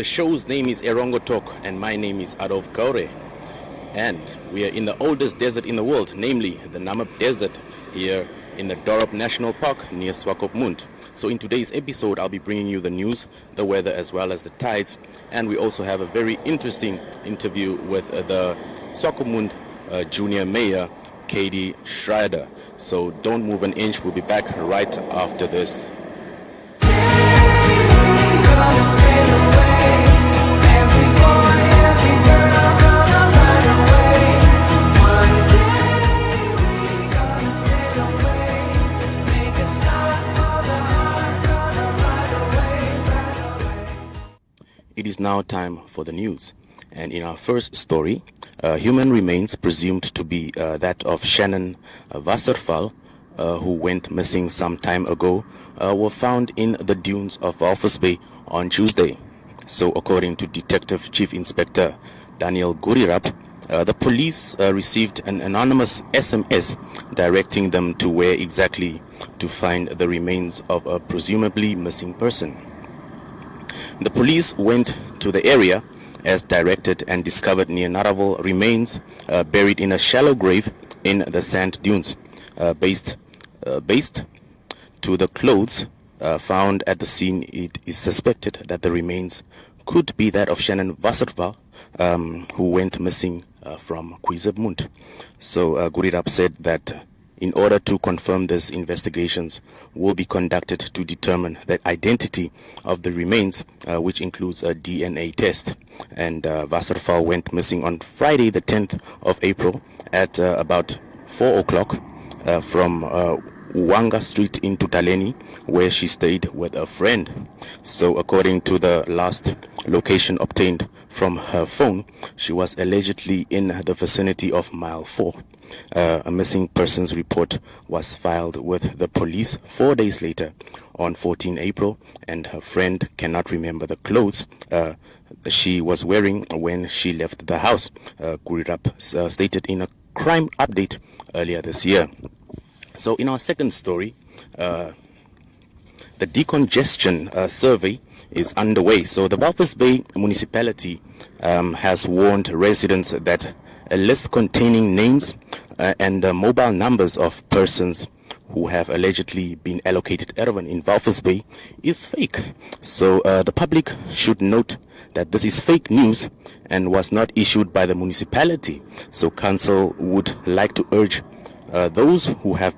The show's name is ERONGO TALK, and my name is Adolf Kaure. And we are in the oldest desert in the world, namely the Namib Desert, here in the Dorob National Park near Swakopmund. So in today's episode, I'll be bringing you the news, the weather, as well as the tides. And we also have a very interesting interview with the Swakopmund Junior Mayor, Kaedi Schrader. So don't move an inch. We'll be back right after this. It is now time for the news, and in our first story, human remains presumed to be that of Shannon Wasserval, who went missing some time ago, were found in the dunes of Walvis Bay on Tuesday. So according to Detective Chief Inspector Daniel Gurirab, the police received an anonymous SMS directing them to where exactly to find the remains of a presumably missing person. The police went to the area as directed and discovered near-Naraval remains buried in a shallow grave in the sand dunes. Based to the clothes found at the scene, it is suspected that the remains could be that of Shannon Wasserval, who went missing from Swakopmund. So Gurirab said that in order to confirm this, investigations will be conducted to determine the identity of the remains, which includes a DNA test. And Wasserval went missing on Friday, the 10th of April at about 4 o'clock from Wanga Street in Tutaleni, where she stayed with a friend. So according to the last location obtained from her phone, she was allegedly in the vicinity of mile 4. A missing persons report was filed with the police 4 days later on 14 April, and her friend cannot remember the clothes she was wearing when she left the house, Gurirab stated in a crime update earlier this year. So in our second story, the decongestion survey is underway. So the Walvis Bay municipality has warned residents that a list containing names and mobile numbers of persons who have allegedly been allocated Erwin in Walvis Bay is fake. So the public should note that this is fake news and was not issued by the municipality. So council would like to urge those who have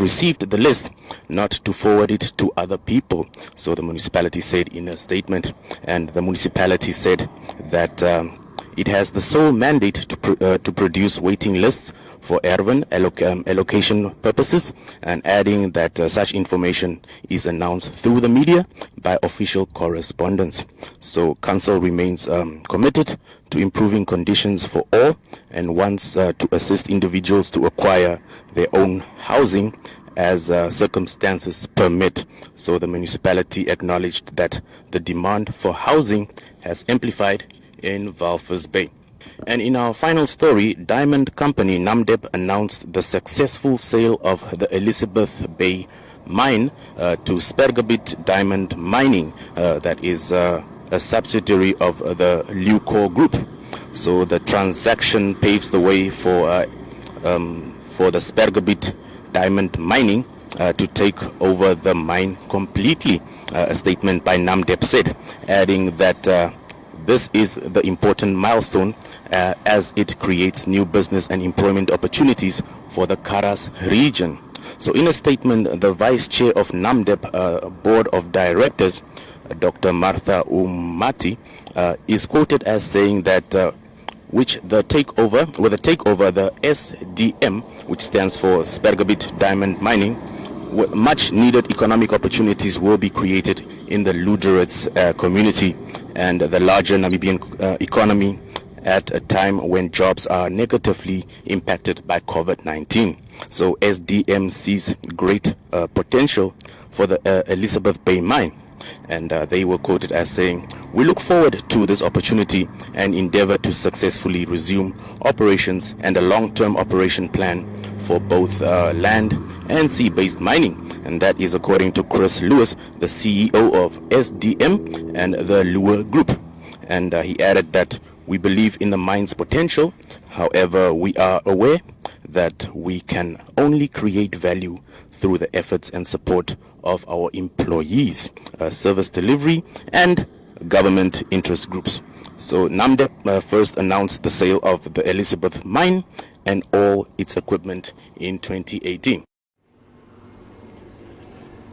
received the list not to forward it to other people. So the municipality said in a statement, and the municipality said that it has the sole mandate to produce waiting lists for Erwin allocation purposes, and adding that such information is announced through the media by official correspondence. So council remains committed to improving conditions for all and wants to assist individuals to acquire their own housing as circumstances permit. So the municipality acknowledged that the demand for housing has amplified in Walvis Bay. And in our final story, diamond company Namdeb announced the successful sale of the Elizabeth Bay mine to Spergabit Diamond Mining, that is a subsidiary of the Leucor Group. So the transaction paves the way for the Spergabit Diamond Mining to take over the mine completely, a statement by Namdeb said, adding that this is the important milestone as it creates new business and employment opportunities for the Karas region. So in a statement, the vice chair of Namdeb board of directors, Dr. Martha Umati, is quoted as saying that with the takeover, the SDM, which stands for Spergabit Diamond Mining, much needed economic opportunities will be created in the Luderitz community and the larger Namibian economy at a time when jobs are negatively impacted by COVID-19. So SDM sees great potential for the Elizabeth Bay mine. And they were quoted as saying, "We look forward to this opportunity and endeavor to successfully resume operations and a long-term operation plan for both land and sea-based mining." And that is according to Chris Lewis, the CEO of SDM and the Lua Group. And he added that we believe in the mine's potential. However, we are aware that we can only create value through the efforts and support of our employees, service delivery, and government interest groups. So NAMDEP first announced the sale of the Elizabeth mine and all its equipment in 2018.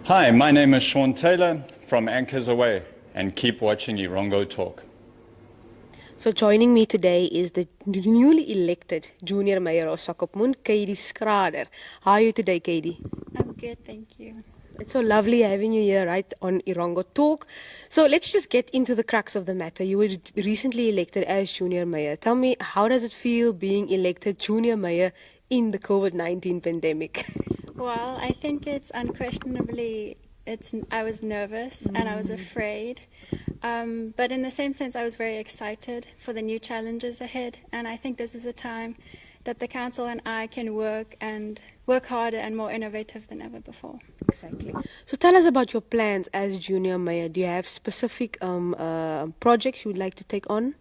Hi, my name is Sean Taylor from Anchors Away, and keep watching ERONGO Talk. So joining me today is the newly elected Junior Mayor of Swakopmund Kaedi Schrader. How are you today, Kaedi? I'm good, thank you. It's so lovely having you here right on ERONGO Talk. So let's just get into the crux of the matter. You were recently elected as Junior Mayor. Tell me, how does it feel being elected Junior Mayor in the COVID-19 pandemic? Well, I think it's unquestionably, I was nervous and I was afraid. But in the same sense, I was very excited for the new challenges ahead. And I think this is a time that the council and I can work harder and more innovative than ever before. Exactly. So tell us about your plans as Junior Mayor. Do you have specific projects you would like to take on?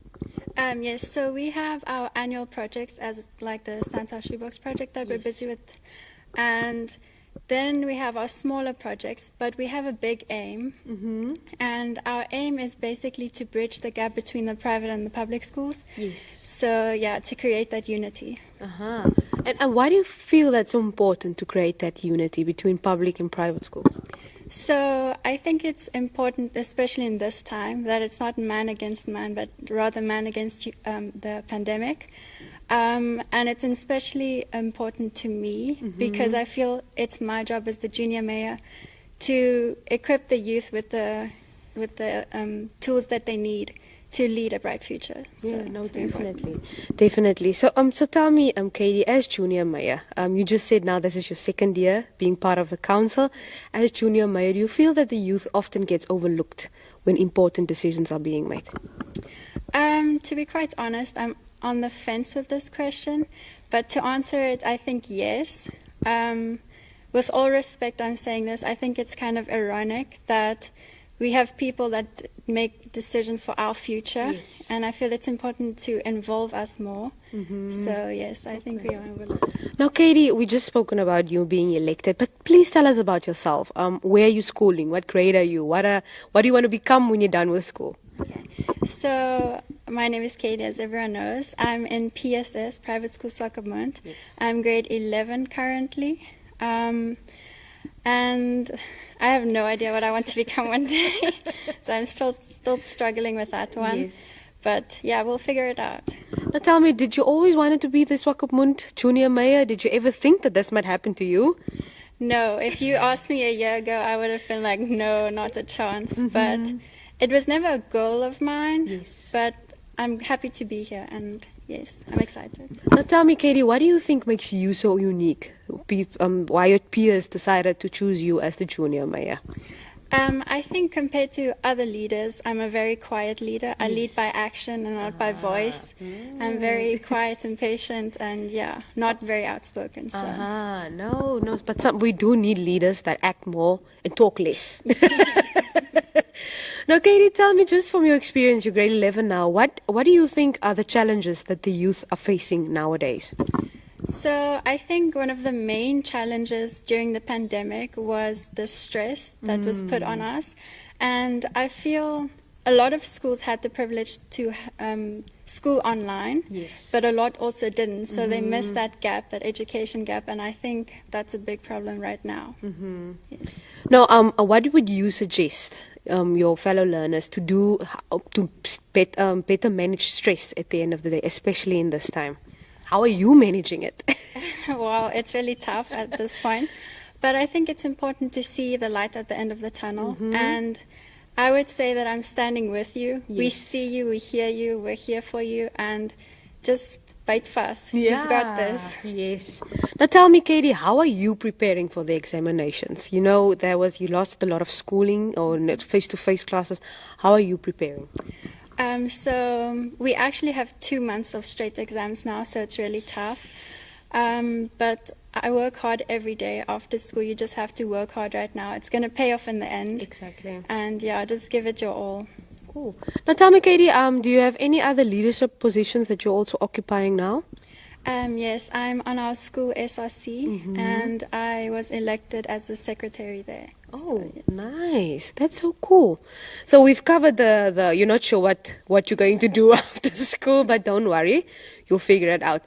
Yes, so we have our annual projects as like the Santa Shoebox project that we're busy with. And then we have our smaller projects, but we have a big aim. And our aim is basically to bridge the gap between the private and the public schools. Yes. So, yeah, to create that unity. And why do you feel that's so important to create that unity between public and private schools? So I think it's important, especially in this time, that it's not man against man, but rather man against the pandemic. And it's especially important to me because I feel it's my job as the junior mayor to equip the youth with the tools that they need to lead a bright future. So Yeah, no, definitely. So tell me, Kaedi, as junior mayor, you just said now this is your second year being part of the council. As junior mayor, do you feel that the youth often gets overlooked when important decisions are being made? To be quite honest, I'm on the fence with this question, but to answer it, I think yes. With all respect, I'm saying this, I think it's kind of ironic that we have people that make decisions for our future, and I feel it's important to involve us more. So yes, I think we are overlooked. Now, Kaedi, we just spoken about you being elected, but please tell us about yourself. Where are you schooling? What grade are you? What do you want to become when you're done with school? Okay. So my name is Kaedi, as everyone knows. I'm in PSS, Private School Swakopmund. I'm grade 11 currently. And I have no idea what I want to become one day. So I'm still struggling with that one. Yes. But yeah, we'll figure it out. Now tell me, did you always wanted to be the Swakopmund Junior Mayor? Did you ever think that this might happen to you? No, if you asked me a year ago, I would have been like, no, not a chance. But it was never a goal of mine. Yes. But I'm happy to be here, and yes, I'm excited. Now tell me, Kaedi, what do you think makes you so unique? Why your peers decided to choose you as the Junior Mayor? I think compared to other leaders, I'm a very quiet leader. I lead by action and not by voice. I'm very quiet and patient and, yeah, not very outspoken. So. No, but we do need leaders that act more and talk less. Now, Kaedi, tell me, just from your experience, you're grade 11 now, what do you think are the challenges that the youth are facing nowadays? So I think one of the main challenges during the pandemic was the stress that was put on us. And I feel a lot of schools had the privilege to school online, but a lot also didn't. So they missed that gap, that education gap. And I think that's a big problem right now. Yes. Now, what would you suggest your fellow learners to do to better manage stress at the end of the day, especially in this time? How are you managing it? Well, it's really tough at this point. But I think it's important to see the light at the end of the tunnel. And I would say that I'm standing with you. We see you, we hear you, we're here for you. And just bite fast. You've got this. Yes. Now tell me, Katie, how are you preparing for the examinations? You know, you lost a lot of schooling or face-to-face classes. How are you preparing? So we actually have 2 months of straight exams now, so it's really tough. But I work hard every day after school. You just have to work hard right now. It's going to pay off in the end. Exactly. And yeah, just give it your all. Cool. Now tell me, Katie, do you have any other leadership positions that you're also occupying now? Yes, I'm on our school SRC, and I was elected as the secretary there. Oh, So, yes. nice. That's so cool. So we've covered the you're not sure what you're going to do after school, but don't worry. You'll figure it out.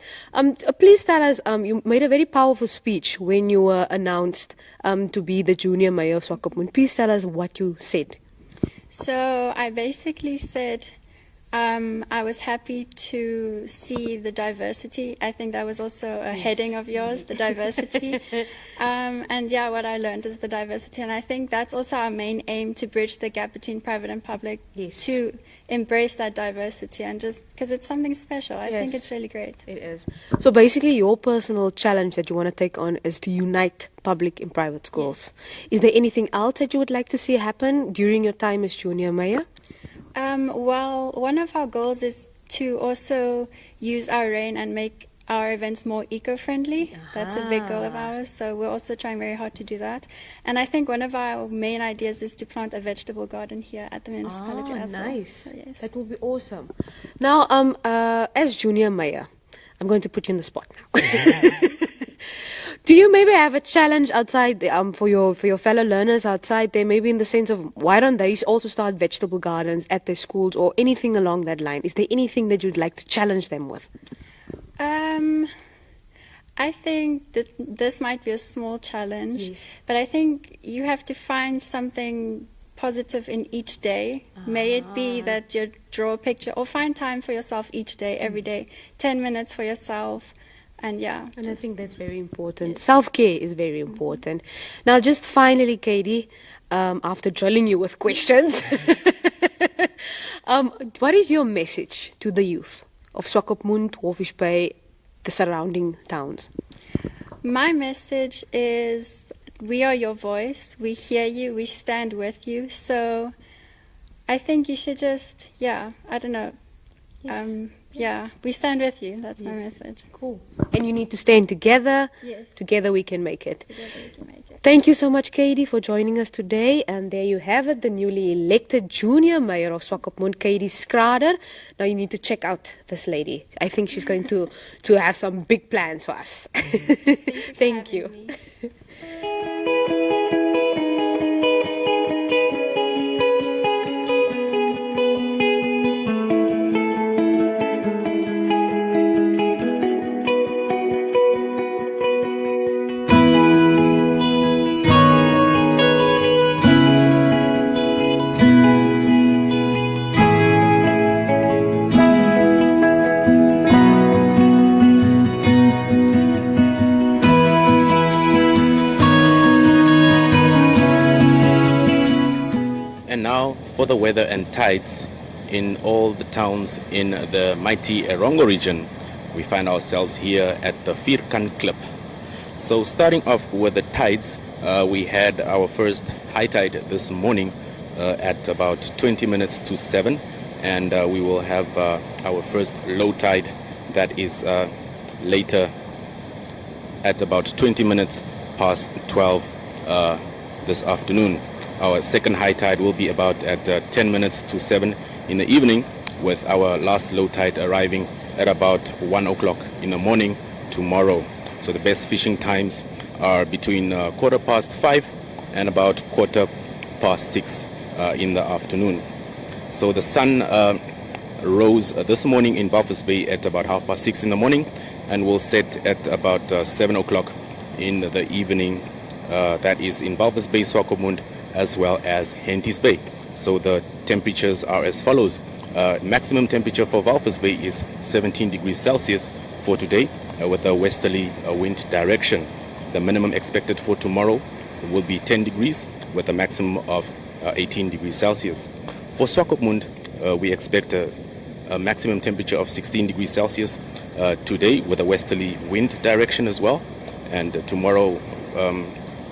Please tell us, you made a very powerful speech when you were announced to be the junior mayor of Swakopmund. Please tell us what you said. So I basically said I was happy to see the diversity. I think that was also a heading of yours, the diversity. And yeah, what I learned is the diversity. And I think that's also our main aim, to bridge the gap between private and public, to embrace that diversity, and just because it's something special. I think it's really great. It is. So basically your personal challenge that you want to take on is to unite public and private schools. Is there anything else that you would like to see happen during your time as junior mayor? Well, one of our goals is to also use our rain and make our events more eco-friendly. That's a big goal of ours, so we're also trying very hard to do that. And I think one of our main ideas is to plant a vegetable garden here at the municipality as well. Nice. So, yes. That will be awesome. Now, as junior mayor, I'm going to put you on the spot now. Do you maybe have a challenge outside for your fellow learners outside there, maybe in the sense of why don't they also start vegetable gardens at their schools or anything along that line? Is there anything that you'd like to challenge them with? I think that this might be a small challenge, but I think you have to find something positive in each day. May it be that you draw a picture or find time for yourself each day, every day, 10 minutes for yourself. And yeah. And I think that's very important. Self-care is very important. Now, just finally, Katie, after drilling you with questions, what is your message to the youth of Swakopmund, Walvis Bay, the surrounding towns? My message is, we are your voice. We hear you. We stand with you. So I think you should just, I don't know. We stand with you. That's my message. Cool. And you need to stand together. Yes. Together we can make it. Together we can make it. Thank you so much, Katie, for joining us today. And there you have it, the newly elected junior mayor of Swakopmund Kaedi Schrader. Now you need to check out this lady. I think she's going to have some big plans for us. Thank you. And now for the weather and tides in all the towns in the mighty ERONGO region. We find ourselves here at the Firkan Klip. So starting off with the tides, we had our first high tide this morning at about 20 minutes to 7, and we will have our first low tide that is later at about 20 minutes past 12 this afternoon. Our second high tide will be about at 10 minutes to 7 in the evening, with our last low tide arriving at about 1 o'clock in the morning tomorrow. So the best fishing times are between 5:15 and about 6:15 in the afternoon. So the sun rose this morning in Walvis Bay at about 6:30 in the morning and will set at about 7 o'clock in the evening. That is in Walvis Bay, Swakopmund, as well as Henties Bay. So the temperatures are as follows. Maximum temperature for Walvis Bay is 17 degrees Celsius for today with a westerly wind direction. The minimum expected for tomorrow will be 10 degrees with a maximum of 18 degrees Celsius. For Swakopmund, we expect a maximum temperature of 16 degrees Celsius today with a westerly wind direction as well. And tomorrow,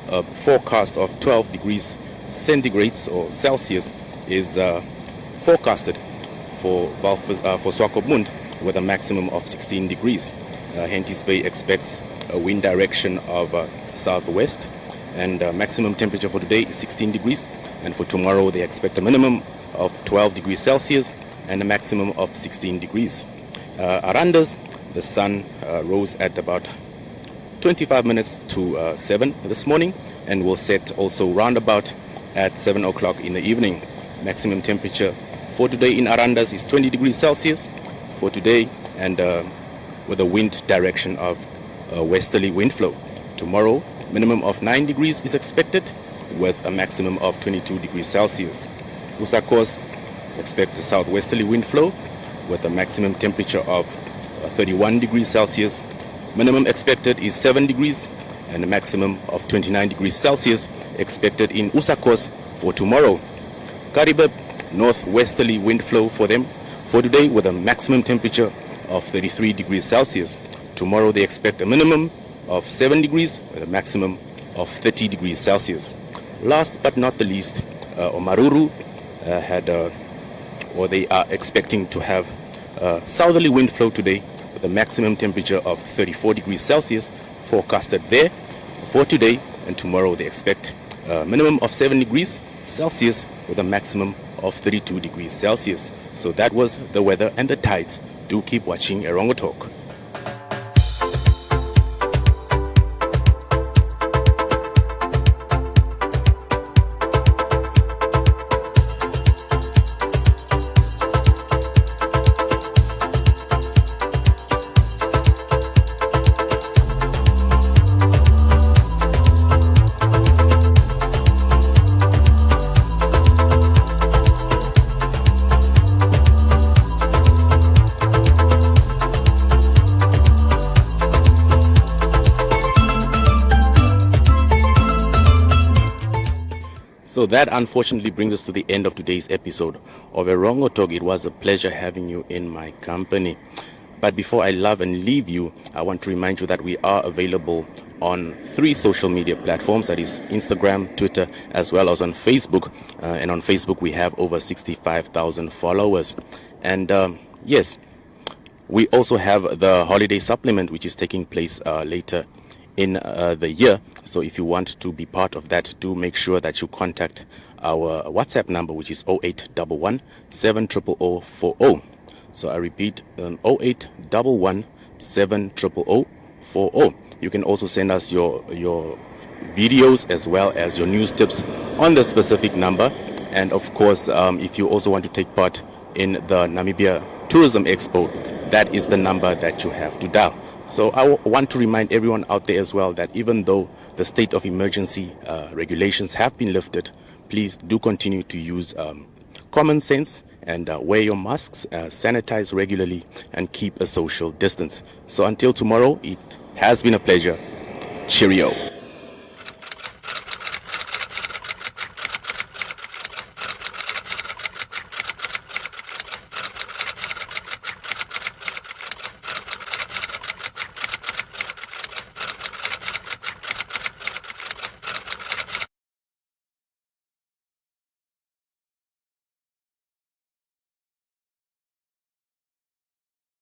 a forecast of 12 degrees centigrades or Celsius is forecasted for Swakopmund with a maximum of 16 degrees. Henties Bay expects a wind direction of southwest, and maximum temperature for today is 16 degrees, and for tomorrow they expect a minimum of 12 degrees Celsius and a maximum of 16 degrees. Arandas, the sun rose at about 25 minutes to 7 this morning and will set also roundabout at 7 o'clock in the evening. Maximum temperature for today in Arandas is 20 degrees Celsius for today, and with a wind direction of westerly wind flow. Tomorrow, minimum of 9 degrees is expected with a maximum of 22 degrees Celsius. Usakos expect a southwesterly wind flow with a maximum temperature of 31 degrees Celsius. Minimum expected is 7 degrees and a maximum of 29 degrees Celsius expected in Usakos for tomorrow. Karibib, northwesterly wind flow for them for today with a maximum temperature of 33 degrees Celsius. Tomorrow they expect a minimum of 7 degrees with a maximum of 30 degrees Celsius. Last but not the least, Omaruru they are expecting to have a southerly wind flow today with a maximum temperature of 34 degrees Celsius forecasted there for today, and tomorrow they expect a minimum of 7 degrees Celsius with a maximum of 32 degrees Celsius. So that was the weather and the tides. Do keep watching ERONGO Talk. So that unfortunately brings us to the end of today's episode of ERONGO Talk. It was a pleasure having you in my company. But before I love and leave you, I want to remind you that we are available on 3 social media platforms, that is Instagram, Twitter, as well as on Facebook. And on Facebook, we have over 65,000 followers. And yes, we also have the holiday supplement, which is taking place later in the year. So if you want to be part of that, do make sure that you contact our WhatsApp number, which is 0811 70040. So I repeat, 0811 70040. You can also send us your videos as well as your news tips on the specific number. And of course, if you also want to take part in the Namibia Tourism Expo, that is the number that you have to dial. So I want to remind everyone out there as well that even though the state of emergency regulations have been lifted, please do continue to use common sense and wear your masks, sanitize regularly, and keep a social distance. So until tomorrow, it has been a pleasure. Cheerio.